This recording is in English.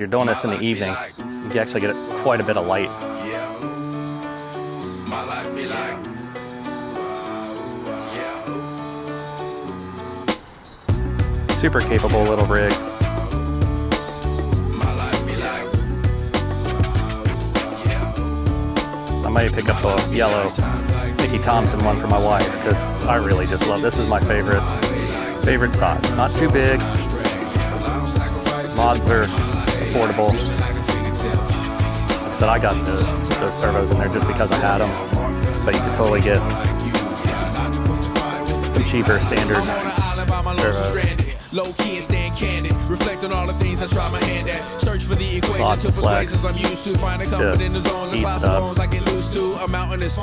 You're doing this in the evening, you actually get quite a bit of light. Super capable little rig. I might pick up the yellow Mickey Thompson one for my wife because I really just love this. Is my favorite size. Not too big. Mods are affordable. Like I said, I got those servos in there just because I had them, but you could totally get some cheaper standard servos. Low key and staying candid. Reflect on all the things I try my hand at. Search for the equation Lots to of flex. persuasions I'm used to. Find a comfort in the zones and possible I get loose to. A mountain is